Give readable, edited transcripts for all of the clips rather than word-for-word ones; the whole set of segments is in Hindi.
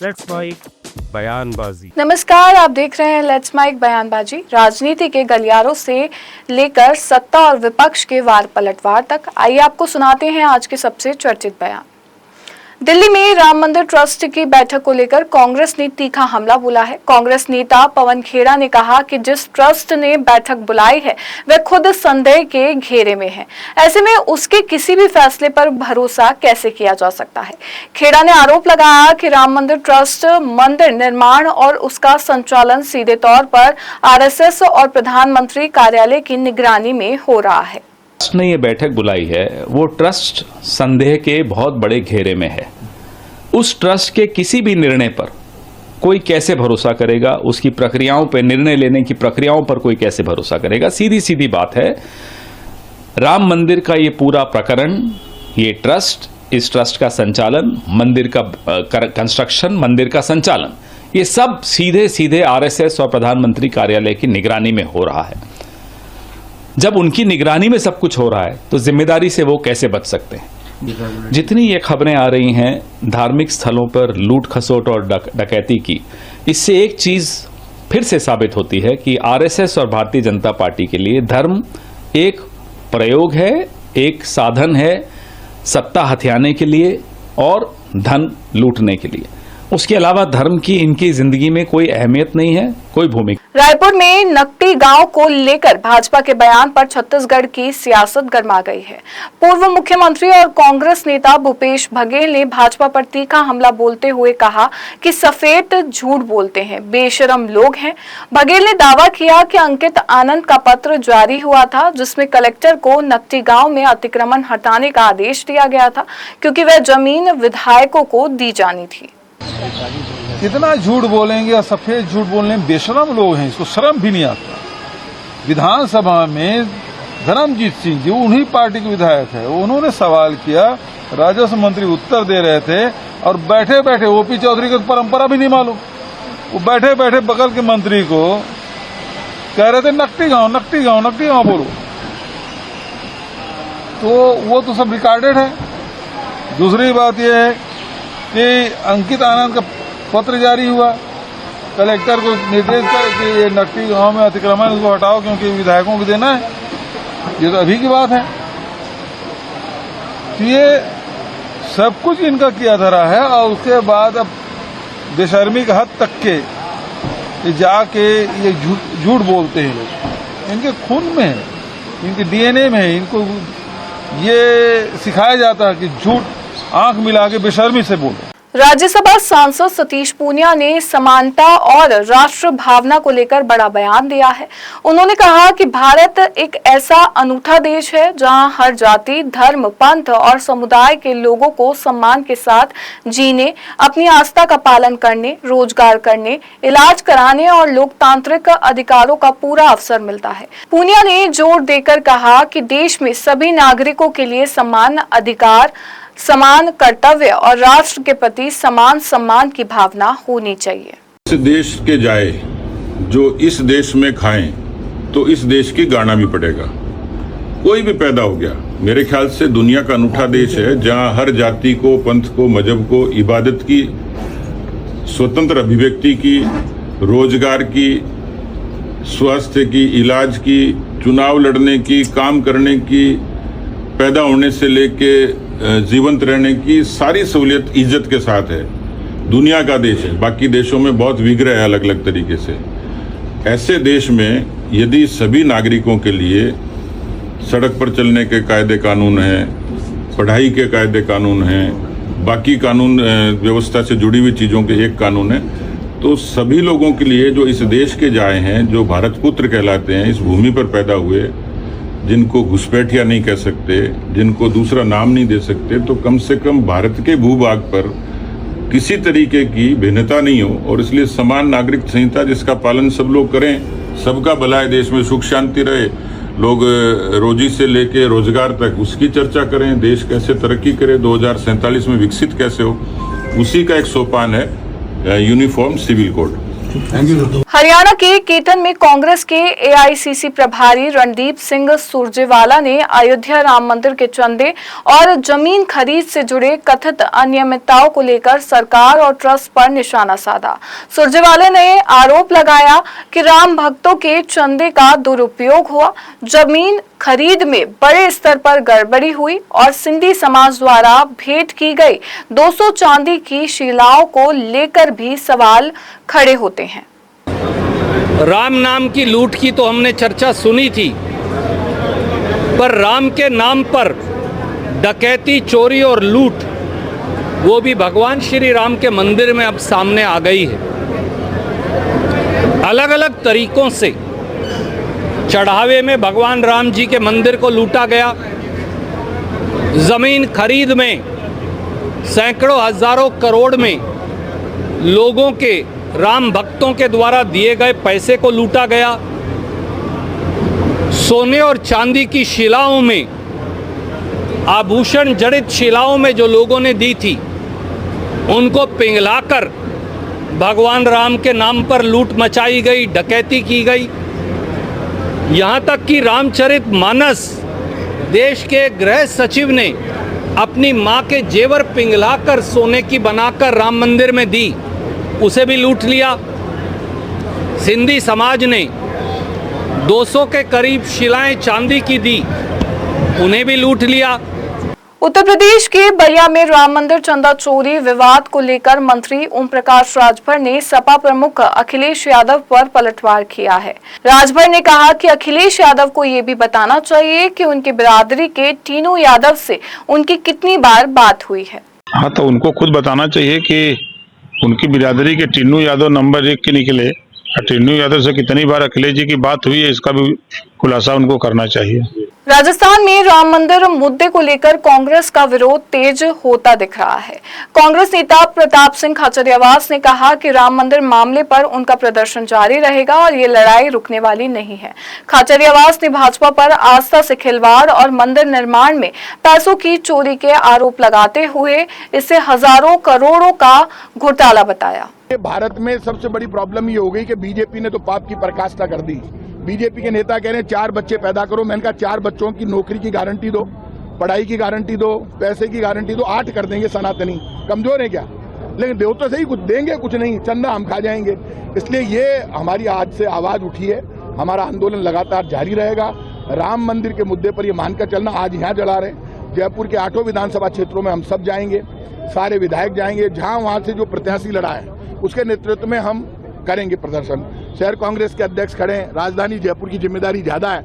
लेट्स माइक बयानबाजी। नमस्कार, आप देख रहे हैं लेट्स माइक बयानबाजी। राजनीति के गलियारों से लेकर सत्ता और विपक्ष के वार पलटवार तक, आइए आपको सुनाते हैं आज के सबसे चर्चित बयान। दिल्ली में राम मंदिर ट्रस्ट की बैठक को लेकर कांग्रेस ने तीखा हमला बोला है। कांग्रेस नेता पवन खेड़ा ने कहा कि जिस ट्रस्ट ने बैठक बुलाई है वह खुद संदेह के घेरे में है, ऐसे में उसके किसी भी फैसले पर भरोसा कैसे किया जा सकता है। खेड़ा ने आरोप लगाया कि राम मंदिर ट्रस्ट मंदिर निर्माण और उसका संचालन सीधे तौर पर आरएसएस और प्रधानमंत्री कार्यालय की निगरानी में हो रहा है। ट्रस्ट ने ये बैठक बुलाई है, वो ट्रस्ट संदेह के बहुत बड़े घेरे में है। उस ट्रस्ट के किसी भी निर्णय पर कोई कैसे भरोसा करेगा, उसकी प्रक्रियाओं पर, निर्णय लेने की प्रक्रियाओं पर कोई कैसे भरोसा करेगा। सीधी सीधी बात है, राम मंदिर का ये पूरा प्रकरण, ये ट्रस्ट, इस ट्रस्ट का संचालन, मंदिर का कंस्ट्रक्शन, मंदिर का संचालन, ये सब सीधे सीधे आरएसएस और प्रधानमंत्री कार्यालय की निगरानी में हो रहा है। जब उनकी निगरानी में सब कुछ हो रहा है तो जिम्मेदारी से वो कैसे बच सकते हैं। जितनी ये खबरें आ रही हैं धार्मिक स्थलों पर लूट खसोट और डकैती की, इससे एक चीज फिर से साबित होती है कि आरएसएस और भारतीय जनता पार्टी के लिए धर्म एक प्रयोग है, एक साधन है सत्ता हथियाने के लिए और धन लूटने के लिए। उसके अलावा धर्म की इनकी जिंदगी में कोई अहमियत नहीं है, कोई भूमिका। रायपुर में नकटी गांव को लेकर भाजपा के बयान पर छत्तीसगढ़ की सियासत गर्मा गई है। पूर्व मुख्यमंत्री और कांग्रेस नेता भूपेश बघेल ने भाजपा पर तीखा हमला बोलते हुए कहा कि सफेद झूठ बोलते हैं, बेशरम लोग हैं। बघेल ने दावा किया कि अंकित आनंद का पत्र जारी हुआ था जिसमें कलेक्टर को नकटी गांव में अतिक्रमण हटाने का आदेश दिया गया था क्योंकि वह जमीन विधायकों को दी जानी थी। कितना झूठ बोलेंगे और सफेद झूठ बोलने में बेशरम लोग हैं, इसको शर्म भी नहीं आता। विधानसभा में धर्मजीत सिंह जी उन्हीं पार्टी के विधायक है, उन्होंने सवाल किया, राजस्व मंत्री उत्तर दे रहे थे और बैठे बैठे ओपी चौधरी को परंपरा भी नहीं मालूम, वो बैठे बैठे बगल के मंत्री को कह रहे थे नकटी गांव बोलो। तो वो तो सब रिकॉर्डेड है। दूसरी बात यह है कि अंकित आनंद का पत्र जारी हुआ, कलेक्टर को निर्देश कर कि ये नकटी गांव में अतिक्रमण उसको हटाओ क्योंकि विधायकों को देना है। ये तो अभी की बात है। तो ये सब कुछ इनका किया धरा है और उसके बाद अब बेशर्मी का हद तक के जाके ये झूठ बोलते हैं लोग। इनके खून में है, इनके डीएनए में है। इनको ये सिखाया जाता है कि झूठ आंख मिला के बेशर्मी से बोलो। राज्यसभा सांसद सतीश पूनिया ने समानता और राष्ट्र भावना को लेकर बड़ा बयान दिया है। उन्होंने कहा कि भारत एक ऐसा अनूठा देश है जहां हर जाति, धर्म, पंथ और समुदाय के लोगों को सम्मान के साथ जीने, अपनी आस्था का पालन करने, रोजगार करने, इलाज कराने और लोकतांत्रिक अधिकारों का पूरा अवसर मिलता है। पूनिया ने जोर देकर कहा कि देश में सभी नागरिकों के लिए समान अधिकार, समान कर्तव्य और राष्ट्र के प्रति समान सम्मान की भावना होनी चाहिए। इस देश के जाए जो इस देश में खाएं तो इस देश की गाना भी पड़ेगा। कोई भी पैदा हो गया, मेरे ख्याल से दुनिया का अनूठा देश है जहां हर जाति को, पंथ को, मजहब को इबादत की, स्वतंत्र अभिव्यक्ति की, रोजगार की, स्वास्थ्य की, इलाज की, चुनाव लड़ने की, काम करने की, पैदा होने से लेके जीवंत रहने की सारी सहूलियत इज्जत के साथ है। दुनिया का देश है, बाकी देशों में बहुत विग्रह है अलग अलग तरीके से। ऐसे देश में यदि सभी नागरिकों के लिए सड़क पर चलने के कायदे कानून हैं, पढ़ाई के कायदे कानून हैं, बाकी कानून व्यवस्था से जुड़ी हुई चीज़ों के एक कानून है, तो सभी लोगों के लिए जो इस देश के जाए हैं, जो भारत पुत्र कहलाते हैं, इस भूमि पर पैदा हुए, जिनको घुसपैठिया नहीं कह सकते, जिनको दूसरा नाम नहीं दे सकते, तो कम से कम भारत के भूभाग पर किसी तरीके की भिन्नता नहीं हो और इसलिए समान नागरिक संहिता जिसका पालन सब लोग करें, सबका भला है, देश में सुख शांति रहे, लोग रोजी से लेके रोजगार तक उसकी चर्चा करें, देश कैसे तरक्की करे, 2047 में विकसित कैसे हो, उसी का एक सोपान है यूनिफॉर्म सिविल कोड। हरियाणा के केतन में कांग्रेस के एआईसीसी प्रभारी रणदीप सिंह सुरजेवाला ने अयोध्या राम मंदिर के चंदे और जमीन खरीद से जुड़े कथित अनियमितताओं को लेकर सरकार और ट्रस्ट पर निशाना साधा। सुरजेवाला ने आरोप लगाया कि राम भक्तों के चंदे का दुरुपयोग हुआ, जमीन खरीद में बड़े स्तर पर गड़बड़ी हुई और सिंधी समाज द्वारा भेंट की गई 200 चांदी की शिलाओं को लेकर भी सवाल खड़े होते हैं। राम नाम की लूट की तो हमने चर्चा सुनी थी, पर राम के नाम पर डकैती, चोरी और लूट वो भी भगवान श्री राम के मंदिर में अब सामने आ गई है। अलग अलग तरीकों से चढ़ावे में भगवान राम जी के मंदिर को लूटा गया, जमीन खरीद में सैकड़ों हजारों करोड़ में लोगों के, राम भक्तों के द्वारा दिए गए पैसे को लूटा गया, सोने और चांदी की शिलाओं में, आभूषण जड़ित शिलाओं में जो लोगों ने दी थी उनको पिघलाकर भगवान राम के नाम पर लूट मचाई गई, डकैती की गई। यहाँ तक कि रामचरित मानस देश के गृह सचिव ने अपनी माँ के जेवर पिघलाकर सोने की बनाकर राम मंदिर में दी, उसे भी लूट लिया। सिंधी समाज ने 200 के करीब शिलाएं चांदी की दी, उन्हें भी लूट लिया। उत्तर प्रदेश के बलिया में राम मंदिर चंदा चोरी विवाद को लेकर मंत्री ओम प्रकाश राजभर ने सपा प्रमुख अखिलेश यादव पर पलटवार किया है। राजभर ने कहा कि अखिलेश यादव को ये भी बताना चाहिए कि उनकी बिरादरी के टीनू यादव से उनकी कितनी बार बात हुई है। हाँ, तो उनको खुद बताना चाहिए कि उनकी बिरादरी के टीनू यादव नंबर 1 के निकले, टीनू यादव से कितनी बार अखिलेश जी की बात हुई है, इसका भी खुलासा उनको करना चाहिए। राजस्थान में राम मंदिर मुद्दे को लेकर कांग्रेस का विरोध तेज होता दिख रहा है। कांग्रेस नेता प्रताप सिंह खाचरियावास ने कहा कि राम मंदिर मामले पर उनका प्रदर्शन जारी रहेगा और ये लड़ाई रुकने वाली नहीं है। खाचरियावास ने भाजपा पर आस्था से खिलवाड़ और मंदिर निर्माण में पैसों की चोरी के आरोप लगाते हुए इसे हजारों करोड़ों का घोटाला बताया। भारत में सबसे बड़ी प्रॉब्लम ये हो गई कि बीजेपी ने तो पाप की पराकाष्ठा कर दी। बीजेपी के नेता कह रहे हैं 4 बच्चे पैदा करो, मैंने कहा 4 बच्चों की नौकरी की गारंटी दो, पढ़ाई की गारंटी दो, पैसे की गारंटी दो, 8 कर देंगे सनातनी। कमजोर है क्या? लेकिन दो तो सही, कुछ देंगे कुछ नहीं, चंदा हम खा जाएंगे। इसलिए ये हमारी आज से आवाज उठी है, हमारा आंदोलन लगातार जारी रहेगा। राम मंदिर के मुद्दे पर ये मानकर चलना, आज यहाँ जला रहे, जयपुर के 8 विधानसभा क्षेत्रों में हम सब जाएंगे, सारे विधायक जाएंगे, जहाँ वहाँ से जो प्रत्याशी लड़ा है उसके नेतृत्व में हम करेंगे प्रदर्शन। शहर कांग्रेस के अध्यक्ष खड़े हैं, राजधानी जयपुर की जिम्मेदारी ज्यादा है,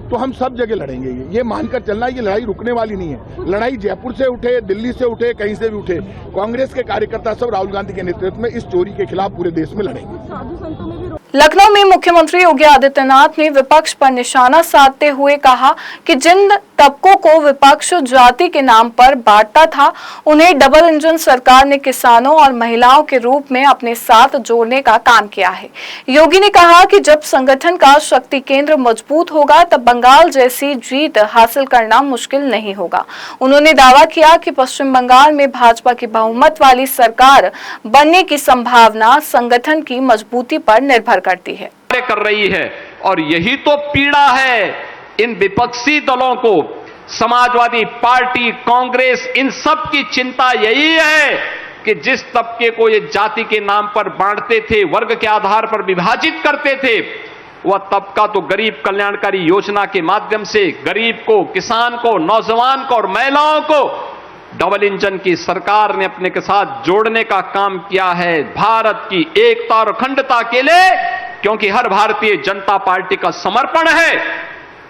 तो हम सब जगह लड़ेंगे। ये मानकर चलना, ये लड़ाई रुकने वाली नहीं है। लड़ाई जयपुर से उठे, दिल्ली से उठे, कहीं से भी उठे, कांग्रेस के कार्यकर्ता सब राहुल गांधी के नेतृत्व में इस चोरी के खिलाफ पूरे देश में लड़ेंगे। लखनऊ में मुख्यमंत्री योगी आदित्यनाथ ने विपक्ष पर निशाना साधते हुए कहा कि जिन तबकों को विपक्ष जाति के नाम पर बांटता था, उन्हें डबल इंजन सरकार ने किसानों और महिलाओं के रूप में अपने साथ जोड़ने का काम किया है। योगी ने कहा कि जब संगठन का शक्ति केंद्र मजबूत होगा तब बंगाल जैसी जीत हासिल करना मुश्किल नहीं होगा। उन्होंने दावा किया कि पश्चिम बंगाल में भाजपा की बहुमत वाली सरकार बनने की संभावना संगठन की मजबूती पर निर्भर करती है। कर रही है और यही तो पीड़ा है इन विपक्षी दलों को। समाजवादी पार्टी, कांग्रेस, इन सब की चिंता यही है कि जिस तबके को ये जाति के नाम पर बांटते थे, वर्ग के आधार पर विभाजित करते थे, वह तबका तो गरीब कल्याणकारी योजना के माध्यम से गरीब को, किसान को, नौजवान को और महिलाओं को डबल इंजन की सरकार ने अपने के साथ जोड़ने का काम किया है, भारत की एकता और अखंडता के लिए, क्योंकि हर भारतीय जनता पार्टी का समर्पण है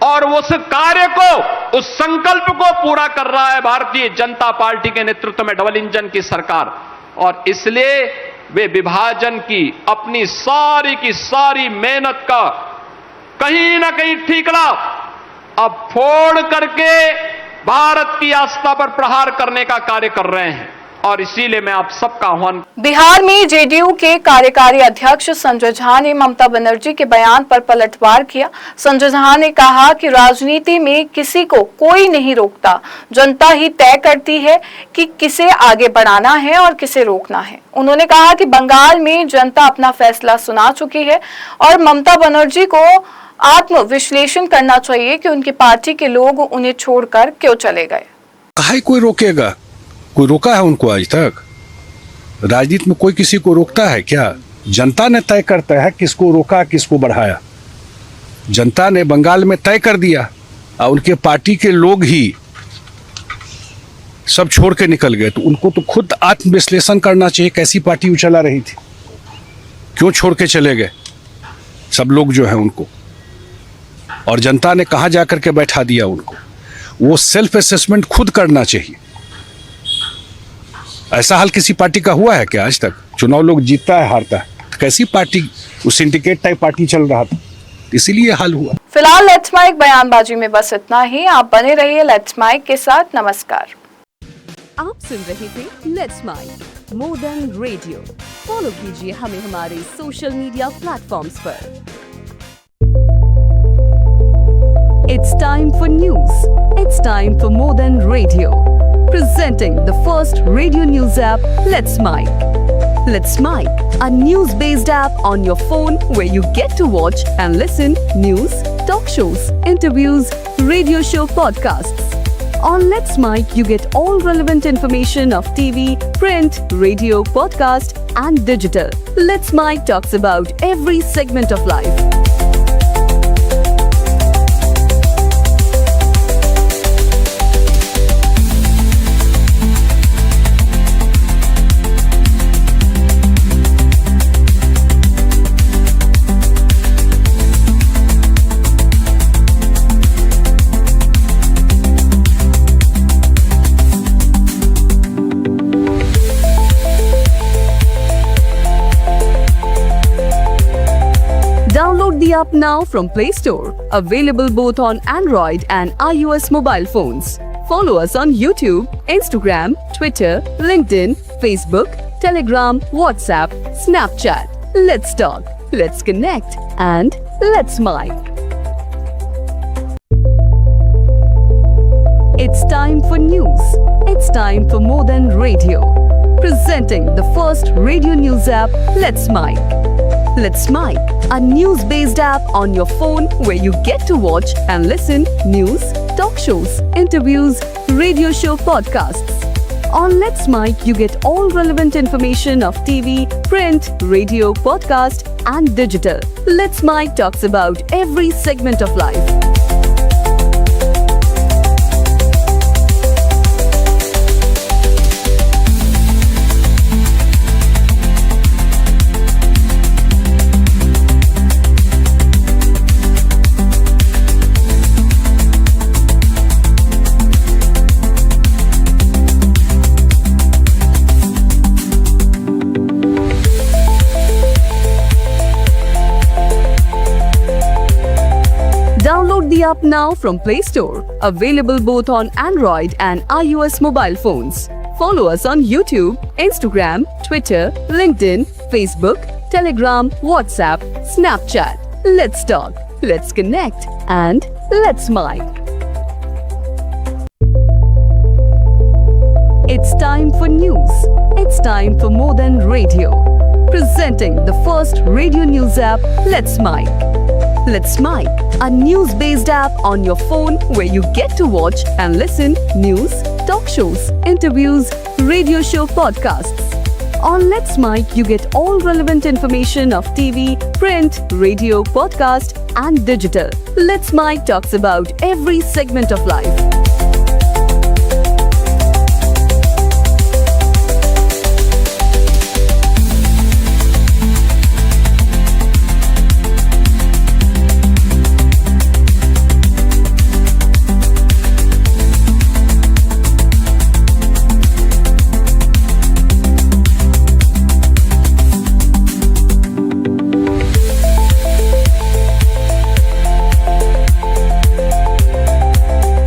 और उस कार्य को, उस संकल्प को पूरा कर रहा है भारतीय जनता पार्टी के नेतृत्व में डबल इंजन की सरकार। और इसलिए वे विभाजन की अपनी सारी की सारी मेहनत का कहीं ना कहीं ठीकरा अब फोड़ करके भारत की आस्था पर प्रहार करने का कार्य कर रहे हैं। और इसीलिए मैं आप सबका आह्वान। बिहार में जेडीयू के कार्यकारी अध्यक्ष संजय झा ने ममता बनर्जी के बयान पर पलटवार किया। संजय झा ने कहा कि राजनीति में किसी को कोई नहीं रोकता, जनता ही तय करती है कि किसे आगे बढ़ाना है और किसे रोकना है। उन्होंने कहा कि बंगाल में जनता अपना फैसला सुना चुकी है और ममता बनर्जी को आत्म विश्लेषण करना चाहिए कि उनकी पार्टी के लोग उन्हें छोड़कर क्यों चले गए। काहे कोई रोकेगा? कोई रोका है उनको आज तक? राजनीति में कोई किसी को रोकता है क्या? जनता ने तय करता है किसको रोका किसको बढ़ाया। जनता ने बंगाल में तय कर दिया और उनके पार्टी के लोग ही सब छोड़ के निकल गए, तो उनको तो खुद आत्मविश्लेषण करना चाहिए कैसी पार्टी वो चला रही थी, क्यों छोड़ के चले गए सब लोग जो है उनको, और जनता ने कहाँ जाकर के बैठा दिया उनको। वो सेल्फ असेसमेंट खुद करना चाहिए। ऐसा हाल किसी पार्टी का हुआ है क्या आज तक? चुनाव लोग जीतता है हारता है, तो कैसी पार्टी, वो सिंडिकेट टाइप पार्टी चल रहा था, इसीलिए हाल हुआ। फिलहाल लेट्स माइक बयानबाजी में बस इतना ही। आप बने रहिए लेट्स माइक के साथ। नमस्कार। आप सुन रहे थे let's Mike modern radio. Follow कीजिए हमें हमारे सोशल मीडिया प्लेटफॉर्म्स पर। It's time for news. It's time for Modern Radio. Presenting the first radio news app, Let's Mic. Let's Mic, a news-based app on your phone where you get to watch and listen news, talk shows, interviews, radio show podcasts. On Let's Mic, you get all relevant information of TV, print, radio, podcast, and digital. Let's Mic talks about every segment of life. Download the app now from Play Store. Available both on Android and iOS mobile phones. Follow us on YouTube, Instagram, Twitter, LinkedIn, Facebook, Telegram, WhatsApp, Snapchat. Let's talk, let's connect, and let's mic. It's time for news. It's time for Modern Radio. Presenting the first radio news app, Let's Mic. Let's Mic, a news-based app on your phone where you get to watch and listen news, talk shows, interviews, radio show podcasts. On Let's Mic, you get all relevant information of TV, print, radio, podcast, and digital. Let's Mic talks about every segment of life. Download the app now from Play Store. Available both on Android and iOS mobile phones. Follow us on YouTube, Instagram, Twitter, LinkedIn, Facebook, Telegram, WhatsApp, Snapchat. Let's talk, let's connect, and let's mic. It's time for news. It's time for Modern Radio. Presenting the first radio news app, Let's Mic. Let's Mic, a news-based app on your phone where you get to watch and listen news, talk shows, interviews, radio show podcasts. On Let's Mic, you get all relevant information of TV, print, radio, podcast, and digital. Let's Mic talks about every segment of life.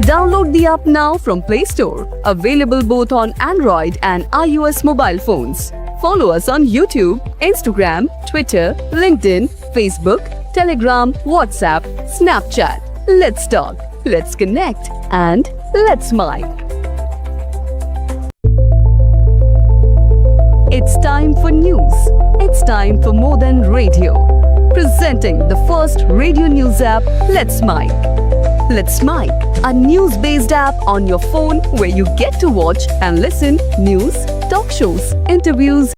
Download app now from Play Store. Available both on Android and iOS mobile phones. Follow us on YouTube, Instagram, Twitter, LinkedIn, Facebook, Telegram, WhatsApp, Snapchat. Let's talk, let's connect, and let's smile. It's time for news. It's time for More Than Radio. Presenting the first radio news app, Let's Mic. Let's Mic, a news-based app on your phone where you get to watch and listen news, talk shows, interviews,